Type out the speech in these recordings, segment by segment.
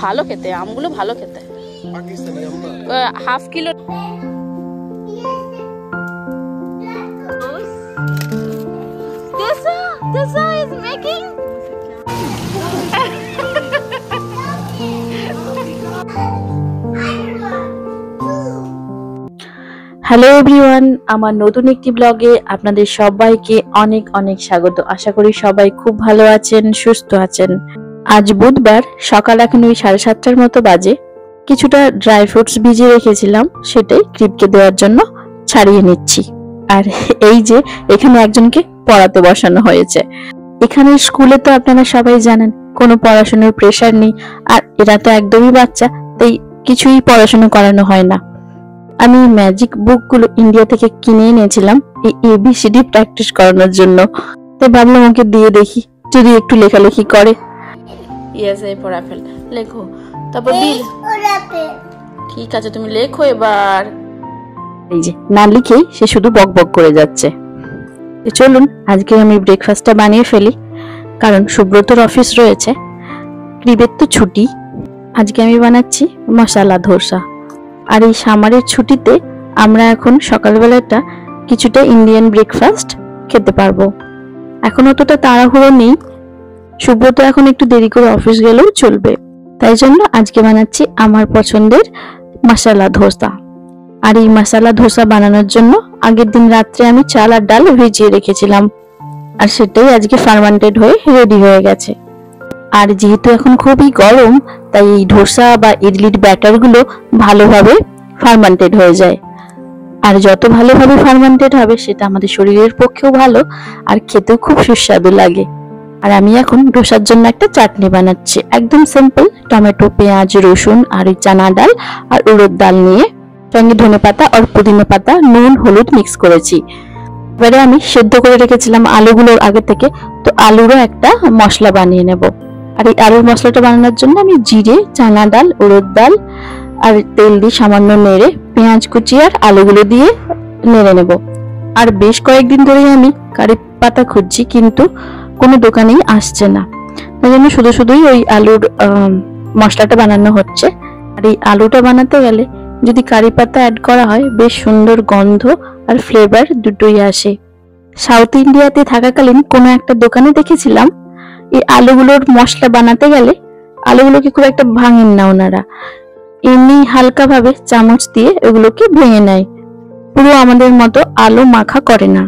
ভালো খেতে, আমগুলো ভালো খেতে। Half kilo. Tessa is making. Hello everyone, আমার নতুন একটি ব্লগে আপনাদের সবাইকে অনেক অনেক স্বাগত। আশা করি সবাই খুব ভালো আছেন, সুস্থ আছেন। আজ বুধবার, সকাল এখন ওই 7:30টার মতো বাজে। কিছুটা ড্রাই ফ্রুটস ভিজিয়ে রেখেছিলাম, সেটাই ক্রিপকে দেওয়ার জন্য ছাড়িয়ে নিচ্ছি। আর এই যে এখানে একজনকে পড়াতে বসানো হয়েছে। এখানে স্কুলে তো আপনারা সবাই জানেন কোনো পড়াশোনার প্রেশার নেই, আর এরা তো একদমই বাচ্চা, তাই কিছুই পড়াশোনা করানো হয় না। আমি ম্যাজিক বুকগুলো ইন্ডিয়া থেকে কিনে এনেছিলাম এই ABCD প্র্যাকটিস করানোর জন্য, তাই ভাবলাম ওকে দিয়ে দেখি যদি একটু লেখালেখি করে। ইয়েস, এই ফর অ্যাপেল লেখো, তারপর বিল। ঠিক আছে, তুমি লেখো এবার। এই যে না লিখেই সে শুধু বক বক করে যাচ্ছে। চলুন আজকে আমি ব্রেকফাস্টটা বানিয়ে ফেলি, কারণ সুব্রতর অফিস রয়েছে, ক্রিবের তো ছুটি। আজকে আমি বানাচ্ছি মশলা ধোসা। আর এই সামারের ছুটিতে আমরা এখন সকালবেলাটা কিছুটা ইন্ডিয়ান ব্রেকফাস্ট খেতে পারবো। এখন অতটা তাড়াহুড়ো নেই, সুব্রত এখন একটু দেরি করে অফিস গেলেও চলবে। তাই জন্য আজকে বানাচ্ছি আমার পছন্দের মশলা ধোসা। আর এই মশলা ধোসা বানানোর জন্য আগের দিন রাত্রে আমি চাল আর ডাল ভিজিয়ে রেখেছিলাম, আর সেটাই আজকে ফার্মেন্টেড হয়ে রেডি হয়ে গেছে। আর যেহেতু এখন খুবই গরম, তাই এই ধোসা বা ইডলির ব্যাটারগুলো ভালোভাবে ফার্মেন্টেড হয়ে যায়। আর যত ভালোভাবে ফার্মেন্টেড হবে সেটা আমাদের শরীরের পক্ষেও ভালো, আর খেতেও খুব সুস্বাদু লাগে। আর আমি এখন ধোসার জন্য একটা চাটনি বানাচ্ছি, একদম সিম্পল। টমেটো, পেঁয়াজ, রসুন আর এই চানা ডাল আর উড়দ ডাল নিয়ে সঙ্গে ধনেপাতা আর পুদিনা পাতা, নুন, হলুদ মিক্স করেছি। এবারে আমি সেদ্ধ করে রেখেছিলাম আলুগুলোর আগে থেকে, তো আলুরও একটা মশলা বানিয়ে নেব। আর এই আলুর মশলাটা বানানোর জন্য আমি জিরে, চানা ডাল, উড়দ ডাল আর তেল দিয়ে সামান্য নেড়ে পেঁয়াজ কুচি আর আলুগুলো দিয়ে নেড়ে নেব। আর বেশ কয়েকদিন ধরেই আমি কারি পাতা খুঁজছি, কিন্তু কোনো দোকানেই আসছে না, তাই জন্য শুধু শুধুই ওই আলুর মশলাটা বানানো হচ্ছে। আর এই আলুটা বানাতে গেলে যদি কারি পাতা অ্যাড করা হয়, বেশ সুন্দর গন্ধ আর ফ্লেভার দুটোই আসে। সাউথ ইন্ডিয়াতে থাকাকালীন কোনো একটা দোকানে দেখেছিলাম এই আলুগুলোর মশলা বানাতে গেলে আলুগুলোকে খুব একটা ভাঙেন না ওনারা, এমনি হালকা ভাবে চামচ দিয়ে এগুলোকে ভেঙে নেয়, পুরো আমাদের মতো আলু মাখা করে না।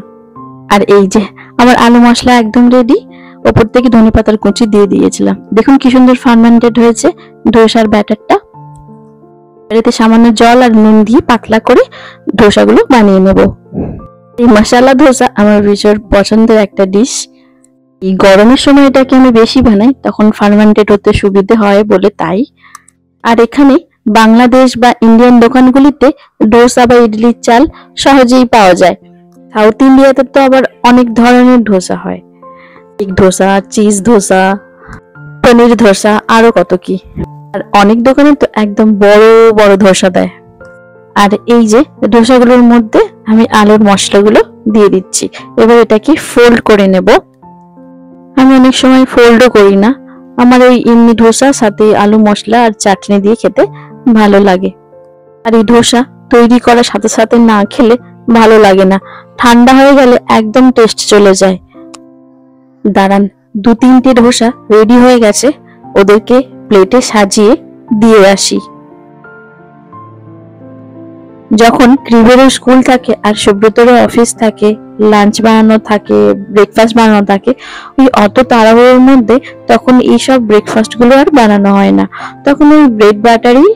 আর এই যে আমার আলু মশলা একদম রেডি, ওপর থেকে ধনেপাতার কুচি দিয়ে দিয়েছিলাম। দেখুন কি সুন্দর ফার্মেন্টেড হয়েছে ধোসার ব্যাটারটা। এতে সামান্য জল আর নুন দিয়ে পাতলা করে ধোসাগুলো বানিয়ে নেব। এই মশলা ধোসা আমার ভীষণ পছন্দের একটা ডিশ। এই গরমের সময় এটাকে আমি বেশি বানাই, তখন ফার্মেন্টেড হতে সুবিধে হয় বলে তাই। আর এখানে বাংলাদেশ বা ইন্ডিয়ান দোকানগুলিতে ডোসা বা ইডলির চাল সহজেই পাওয়া যায়। সাউথ ইন্ডিয়াতে তো আবার অনেক ধরনের ধোসা হয়, এগ ধোসা, চিজ ধোসা, পনির ধোসা, আরো কত কি। আর অনেক দোকানে তো একদম বড় বড় ধোসা দেয়। আর এই যে ধোসাগুলোর মধ্যে আমি আলুর মশলাগুলো দিয়ে দিচ্ছি। এবার এটাকে ফোল্ড করে নেব। আমি অনেক সময় ফোল্ডও করি না, আমার এই এমনি ধোসা সাথে আলু মশলা আর চাটনি দিয়ে খেতে ভালো লাগে। আর এই ধোসা তৈরি করার সাথে সাথে না খেলে ভালো লাগে না, ঠান্ডা হয়ে গেলে একদম টেস্ট চলে যায়। দাঁড়ান, 2-3টে ধোসা রেডি হয়ে গেছে, ওদেরকে প্লেটে সাজিয়ে দিয়ে আসি। যখন ক্রিবেরও স্কুল থাকে আর সুব্রতরও অফিস থাকে, লাঞ্চ বানানো থাকে, ব্রেকফাস্ট বানানো থাকে, ওই অত তাড়াহুড়োর মধ্যে তখন এইসব ব্রেকফাস্ট গুলো আর বানানো হয় না, তখন ওই ব্রেড বাটারি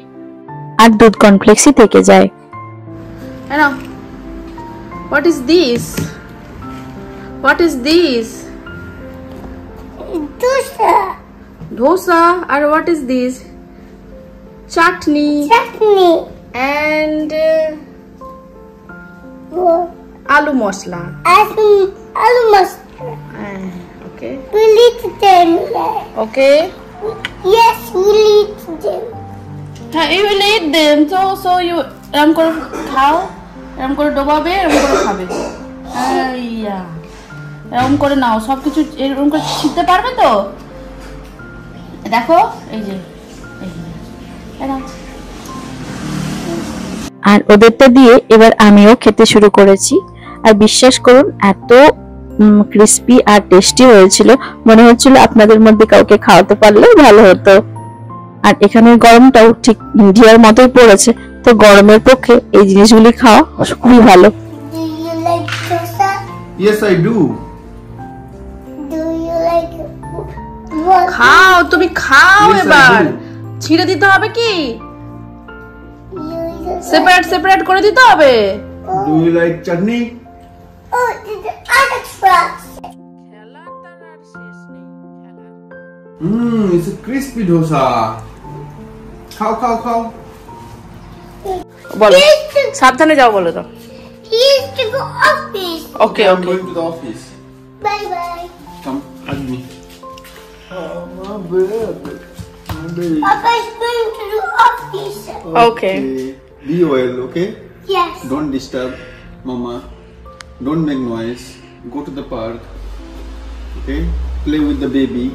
আর দুধ কর্নফ্লেক্সই থেকে যায়। Hello, what is this? What is this? Dosa. Dosa. আর what is this? Chutney. Chutney. And aloo masala. Aloo masala. Okay. We'll eat them. Okay. Yes, we'll eat them. You will eat them. So you এরকম করে খাও, এরকম করে ডোবাবে, এরকম করে খাবে। এরকম করে নাও, সবকিছু এরকম করে ছিঁড়তে পারবে তো? দেখো এই যে আর ওদেরটা দিয়ে এবার আমিও খেতে শুরু করেছি। আর বিশ্বাস করুন এত ক্রিস্পি আর টেস্টি হয়েছিল, মনে হচ্ছিল আপনাদের মধ্যে কাউকে খাওয়াতে পারলে ভালো হতো। আর এখানে গরমটাও ঠিক ইন্ডিয়ার মতোই পড়েছে, তো গরমের পক্ষে এই জিনিসগুলি খাওয়া খুবই ভালো। Do you like dosa? Yes, I do. Do you like what? খাও, তুমি খাও Yes, I এবার। do. ছিঁড়ে দিতে হবে কি? You like সেপারেট করে দিতে হবে। Do you like chutney? oh, the other trucks. It's a crispy dosa. Khao. বলো, সাবধানে যাও বলে দাও। He is to go office. Okay I'm okay. going to the office. Bye bye. Come, hug me. Oh, my baby. My baby. Papa is going to the office. Okay. Be well, okay? Yes. Don't disturb Mama. Don't make noise. Go to the park. Okay? Play with the baby.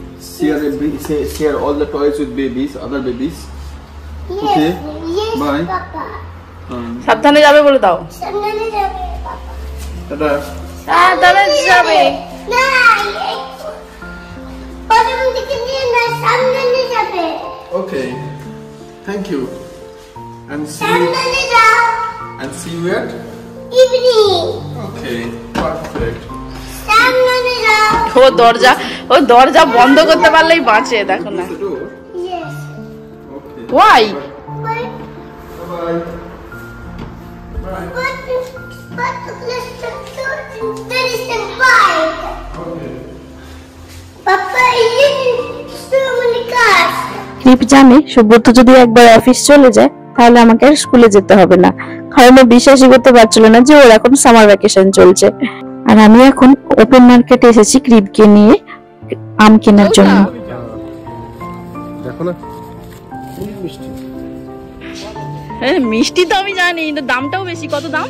Share all the toys with babies, other babies. Yes. Okay. Yes, Bye. Papa. সাবধানে যাবে বলে দাও। Sandali jabe, Papa. Ta-da. সাবধানে যাবে। Na, bottom থেকে নিয়ে না সামনে যাবে। Okay. Thank you. And সামনে যাও। see you at? Evening. Okay. Perfect. সামনে যাও। ও দরজা বন্ধ করতে পারলেই বাঁচে, দেখো না। Close the door. Yes. Okay. Why? But Bye-bye. but there is a bike. Okay. Papa, you so many cars. Creep জানে সুব্রত যদি একবার অফিস চলে যায় তাহলে আমাকে আর স্কুলে যেতে হবে না, কারণ ও বিশ্বাসই করতে পারছিল না যে ওর এখন সামার ভ্যাকেশন চলছে। আর আমি এখন ওপেন মার্কেটে এসেছি ক্রিপকে নিয়ে আম কেনার জন্য। দেখো না খুব মিষ্টি। হ্যাঁ মিষ্টি তো আমি জানি, কিন্তু দামটাও বেশি। কত দাম?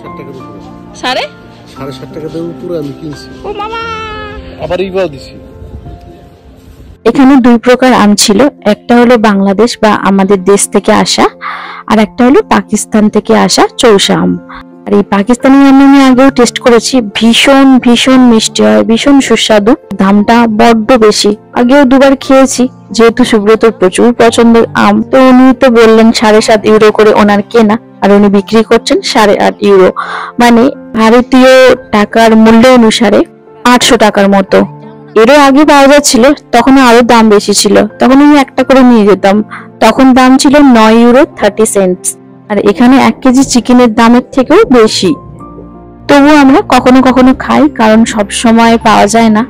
7.5 টাকার উপরে। সাড়ে 7.5 টাকার উপরে আমি কিনছি, ও মামা। আবার ইবাও দিছি। এখানে দুই প্রকার আম ছিল, একটা হলো বাংলাদেশ বা আমাদের দেশ থেকে আসা, আর একটা হলো পাকিস্তান থেকে আসা চৌষা আম। আর এই পাকিস্তানি আম আমি আগেও টেস্ট করেছি, ভীষণ ভীষণ মিষ্টি হয়, ভীষণ সুস্বাদু। দামটা বড্ড বেশি, আগেও দুবার খেয়েছি। যেহেতু সুব্রতর প্রচুর পছন্দের আম, তো উনি তো বললেন 7.5 ইউরো করে ওনার কেনা, আর উনি বিক্রি করছেন 8.5 ইউরো, মানে ভারতীয় টাকার মূল্য অনুসারে 800 টাকার মতো। এরও আগে পাওয়া যাচ্ছিল, তখন আরো দাম বেশি ছিল, তখন আমি একটা করে নিয়ে যেতাম, তখন দাম ছিল 9 ইউরো 30 সেন্টস। আর এখানে 1 কেজি চিকেনের দামের থেকেও বেশি। তবু আমরা কখনো কখনো খাই, কারণ সব সময় পাওয়া যায় না,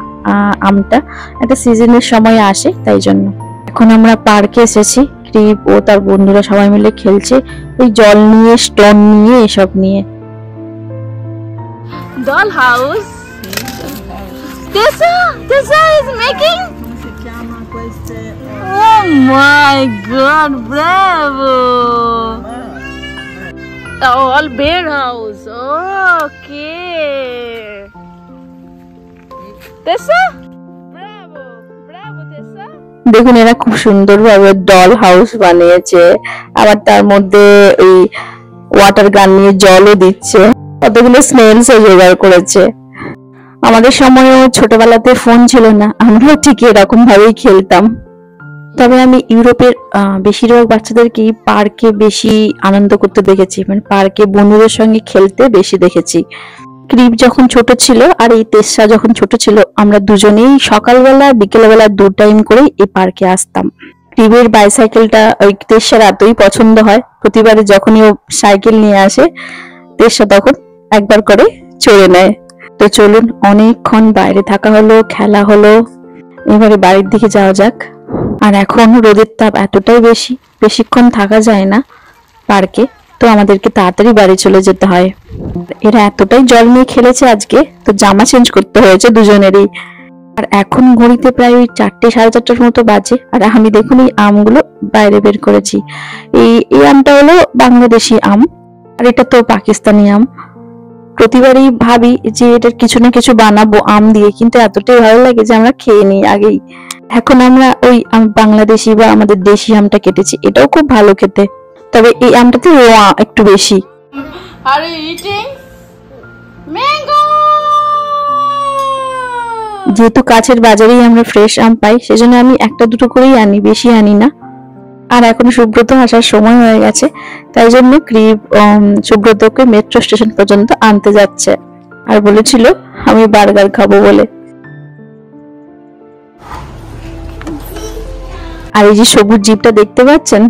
আমটা একটা সিজনের সময় আসে, তাই জন্য। এখন আমরা পার্কে এসেছি, ক্রিপ ও তার বন্ধুরা সবাই মিলে খেলছে ওই জল নিয়ে, স্টোন নিয়ে, এসব নিয়ে। Doll house. Tessa is making. Oh my God! Bravo! Oh, all bear house. Okay. Tessa. Bravo, Tessa. দেখুন এরা খুব সুন্দরভাবে ডল হাউস বানিয়েছে, আবার তার মধ্যে ওই ওয়াটার গান নিয়ে জলও দিচ্ছে, কতগুলো স্নেলস জোগাড় করেছে। আমাদের সময়ও ছোটবেলাতে ফোন ছিল না, আমরাও ঠিক এরকম ভাবেই খেলতাম। তবে আমি ইউরোপের বেশিরভাগ বাচ্চাদেরকেই পার্কে বেশি আনন্দ করতে দেখেছি, মানে পার্কে বন্ধুদের সঙ্গে খেলতে বেশি দেখেছি। ক্রিপ যখন ছোট ছিল আর এই তেসা যখন ছোট ছিল, আমরা দুজনেই সকালবেলা বিকেলবেলা 2 টাইম করে এই পার্কে আসতাম। ক্রিপের বাইসাইকেলটা ওই তেসার এতই পছন্দ হয়, প্রতিবারে যখনই ও সাইকেল নিয়ে আসে তেসা তখন একবার করে চড়ে নেয়। তো চলুন, অনেকক্ষণ বাইরে থাকা হলো, খেলা হলো, এবারে বাড়ির দিকে যাওয়া যাক। আর এখন রোদের তাপ এতটাই বেশি, বেশিক্ষণ থাকা যায় না পার্কে, তো আমাদেরকে তাড়াতাড়ি বাড়ি চলে যেতে হয়। এরা এতটাই জল নিয়ে খেলেছে আজকে, তো জামা চেঞ্জ করতে হয়েছে দুজনেরই। আর এখন ঘড়িতে প্রায় ওই 4টে 4:30টার মতো বাজে, আর আমি দেখুন এই আমগুলো বাইরে বের করেছি। এই আমটা হলো বাংলাদেশি আম, আর এটা তো পাকিস্তানি আম। প্রতিবারই ভাবি যে এটার কিছু না কিছু বানাবো আম দিয়ে, কিন্তু এতটাই ভালো লাগে যে আমরা খেয়ে নিই আগেই। এখন আমরা ওই বাংলাদেশি বা আমাদের দেশি আমটা কেটেছি, এটাও খুব ভালো খেতে, তবে এই আমটাতে রোয়া একটু বেশি। Are eating mango. যেহেতু কাছের বাজারেই আমরা ফ্রেশ আম পাই, সেজন্য আমি একটা দুটো করেই আনি, বেশি আনি না। আর এখন সুব্রত আসার সময় হয়ে গেছে, তাই জন্য ক্রিপ সুব্রতকে মেট্রো স্টেশন পর্যন্ত আনতে যাচ্ছে, আর বলেছিল আমি বার্গার খাবো বলে। আর এই যে সবুজ জিপটা দেখতে পাচ্ছেন,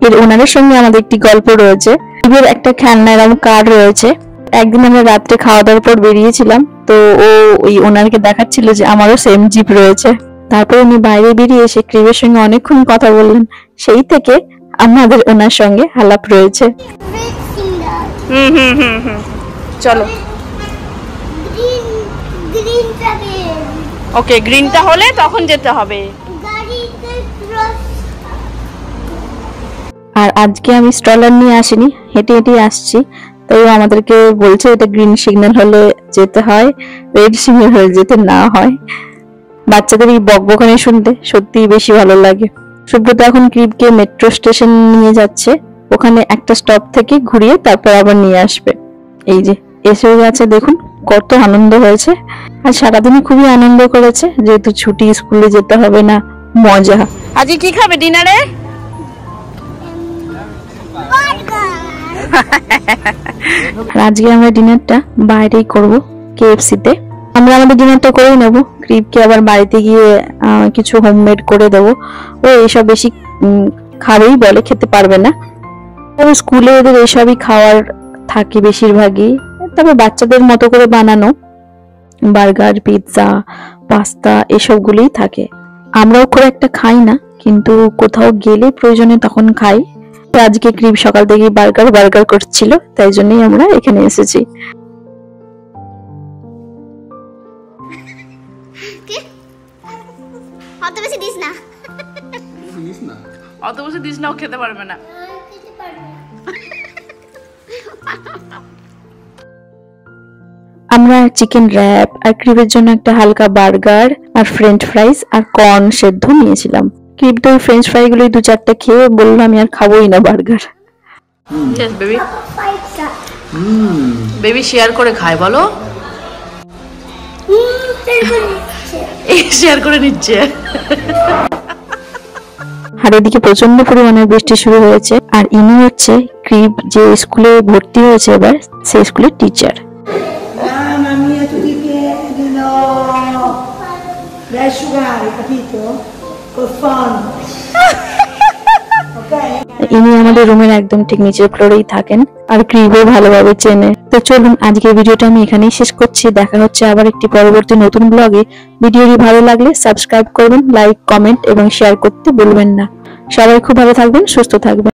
এর ওনারের সঙ্গে আমাদের একটি গল্প রয়েছে। জিপের একটা খেলনা এরকম কার রয়েছে। একদিন আমরা রাত্রে খাওয়া দাওয়ার পর বেরিয়েছিলাম, তো ও ওই ওনারকে দেখাচ্ছিল যে আমারও সেম জিপ রয়েছে। তারপর উনি বাইরে বেরিয়ে এসে ক্রিপের সঙ্গে অনেকক্ষণ কথা বললেন, সেই থেকে আমাদের ওনার সঙ্গে আলাপ রয়েছে। চলো গ্রিন যাবে ওকে, গ্রিনটা হলে তখন যেতে হবে। গাড়িতে ক্রস আর আজকে আমি স্ট্রলার নিয়ে আসিনি, হেঁটে হেঁটে আসছি, তাই ও আমাদেরকে বলছে এটা গ্রিন সিগন্যাল হলে যেতে হয়, রেড সিগন্যাল হলে যেতে না হয়। বাচ্চাদের এই বকবকানি শুনতে সত্যি বেশি ভালো লাগে। সুব্রত এখন ক্রিপকে মেট্রো স্টেশন নিয়ে যাচ্ছে, ওখানে একটা স্টপ থেকে ঘুরিয়ে তারপর আবার নিয়ে আসবে। এই যে এসে গেছে, দেখুন কত আনন্দ হয়েছে। আর সারাদিনই খুবই আনন্দ করেছে, যেহেতু ছুটি, স্কুলে যেতে হবে না, মজা। আজকে কি খাবে ডিনারে? আর আজকে আমরা ডিনারটা বাইরেই করব, KFC তে। আমরা আমাদের ডিনারটা করেই নেব, ক্রিপকে আবার বাড়িতে গিয়ে কিছু হোমমেড করে দেবো। ও এইসব বেশি খাবেই বলে, খেতে পারবে না। তবে স্কুলে ওদের এইসবই খাওয়ার থাকে বেশিরভাগই, তবে বাচ্চাদের মতো করে বানানো বার্গার, পিৎজা, পাস্তা এসবগুলোই থাকে। আমরাও খুব একটা খাই না, কিন্তু কোথাও গেলে প্রয়োজনে তখন খাই। তো আজকে ক্রিপ সকাল থেকে বার্গার করছিল, তাই জন্যই আমরা এখানে এসেছি। অত বেশি দিস না অত বসে দিস নাও, খেতে পারবে না। আমরা চিকেন র্যাপ আর ক্রিপের জন্য একটা হালকা বার্গার আর ফ্রেঞ্চ ফ্রাইজ আর কর্ন সেদ্ধ নিয়েছিলাম। ক্রিপ তো ওই ফ্রেঞ্চ ফ্রাই গুলোই 2-4টা খেয়ে বললো আমি আর খাবোই না burger. Yes baby, baby share করে খায় বলো। এই শেয়ার করে নিচ্ছে। আর এদিকে প্রচন্ড পরিমাণে বৃষ্টি শুরু হয়েছে, আর ইনি হচ্ছে ক্রিপ যে স্কুলে ভর্তি হয়েছে এবার, সেই স্কুলের teacher. Mamma mia, tu ti piedi, no! Devi asciugare, capito? Col fondo. Ok? ইনি আমাদের রুমের একদম ঠিক নিচের ফ্লোরেই থাকেন, আর ক্রিপও ভালোভাবে চেনে। তো চলুন আজকের ভিডিওটা আমি এখানেই শেষ করছি। দেখা হচ্ছে আবার একটি পরবর্তী নতুন ব্লগে। ভিডিওটি ভালো লাগলে সাবস্ক্রাইব করবেন, লাইক, কমেন্ট এবং শেয়ার করতে ভুলবেন না। সবাই খুব ভালো থাকবেন, সুস্থ থাকবেন।